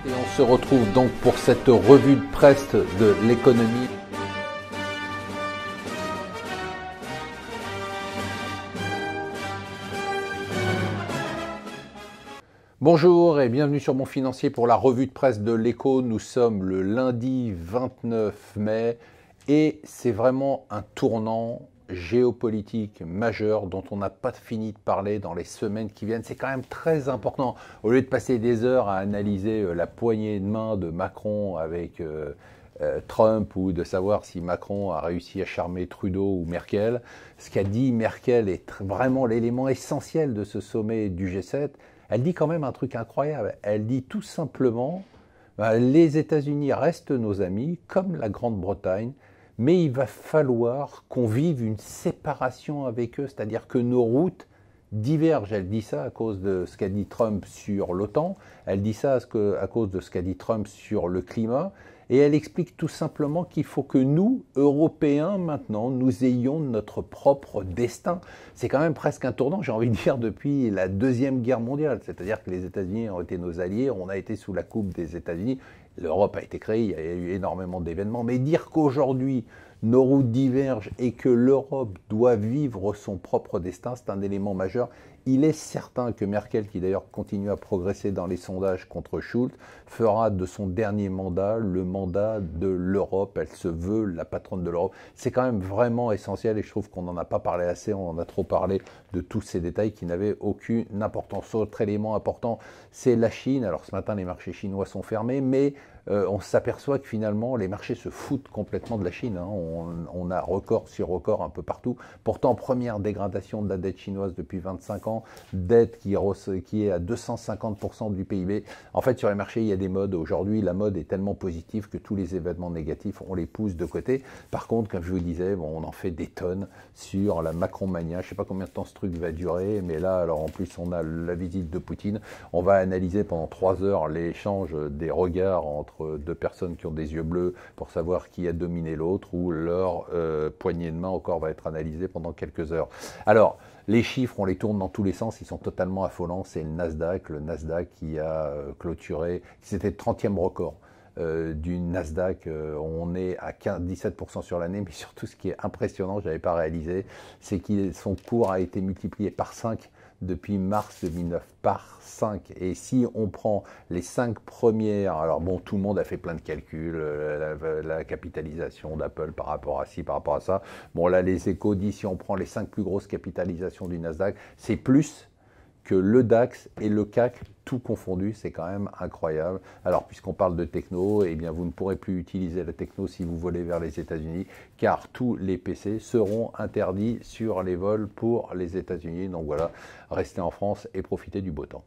Et on se retrouve donc pour cette revue de presse de l'économie. Bonjour et bienvenue sur Mon Financier pour la revue de presse de l'Écho. Nous sommes le lundi 29 mai et c'est vraiment un tournant géopolitique majeur dont on n'a pas fini de parler dans les semaines qui viennent. C'est quand même très important. Au lieu de passer des heures à analyser la poignée de main de Macron avec Trump ou de savoir si Macron a réussi à charmer Trudeau ou Merkel, ce qu'a dit Merkel est vraiment l'élément essentiel de ce sommet du G7. Elle dit quand même un truc incroyable. Elle dit tout simplement, les États-Unis restent nos amis, comme la Grande-Bretagne, mais il va falloir qu'on vive une séparation avec eux, c'est-à-dire que nos routes divergent. Elle dit ça à cause de ce qu'a dit Trump sur l'OTAN, elle dit ça à cause de ce qu'a dit Trump sur le climat, et elle explique tout simplement qu'il faut que nous, Européens, maintenant, nous ayons notre propre destin. C'est quand même presque un tournant, j'ai envie de dire, depuis la Deuxième Guerre mondiale. C'est-à-dire que les États-Unis ont été nos alliés, on a été sous la coupe des États-Unis, l'Europe a été créée, il y a eu énormément d'événements, mais dire qu'aujourd'hui, nos routes divergent et que l'Europe doit vivre son propre destin, c'est un élément majeur. Il est certain que Merkel, qui d'ailleurs continue à progresser dans les sondages contre Schulz, fera de son dernier mandat le mandat de l'Europe. Elle se veut la patronne de l'Europe. C'est quand même vraiment essentiel et je trouve qu'on n'en a pas parlé assez. On en a trop parlé de tous ces détails qui n'avaient aucune importance. Autre élément important, c'est la Chine. Alors ce matin, les marchés chinois sont fermés, mais on s'aperçoit que finalement, les marchés se foutent complètement de la Chine. Hein. On a record sur record un peu partout. Pourtant, première dégradation de la dette chinoise depuis 25 ans, dette qui est à 250% du PIB. En fait, sur les marchés, il y a des modes. Aujourd'hui, la mode est tellement positive que tous les événements négatifs, on les pousse de côté. Par contre, comme je vous disais, bon, on en fait des tonnes sur la Macron-mania. Je ne sais pas combien de temps ce truc va durer, mais là, alors en plus, on a la visite de Poutine. On va analyser pendant 3 heures l'échange des regards entre deux personnes qui ont des yeux bleus pour savoir qui a dominé l'autre, ou leur poignée de main encore va être analysée pendant quelques heures. Alors, les chiffres, on les tourne dans tous les sens, ils sont totalement affolants. C'est le Nasdaq qui a clôturé, c'était le 30e record du Nasdaq. On est à 17% sur l'année, mais surtout ce qui est impressionnant, je n'avais pas réalisé, c'est que son cours a été multiplié par 5 depuis mars 2009, par 5. Et si on prend les 5 premières, alors bon, tout le monde a fait plein de calculs, la capitalisation d'Apple par rapport à ci, par rapport à ça. Bon, là, les Échos disent, si on prend les 5 plus grosses capitalisations du Nasdaq, c'est plus que le DAX et le CAC, tout confondu, c'est quand même incroyable. Alors, puisqu'on parle de techno, eh bien, vous ne pourrez plus utiliser la techno si vous volez vers les États-Unis, car tous les PC seront interdits sur les vols pour les États-Unis. Donc voilà, restez en France et profitez du beau temps.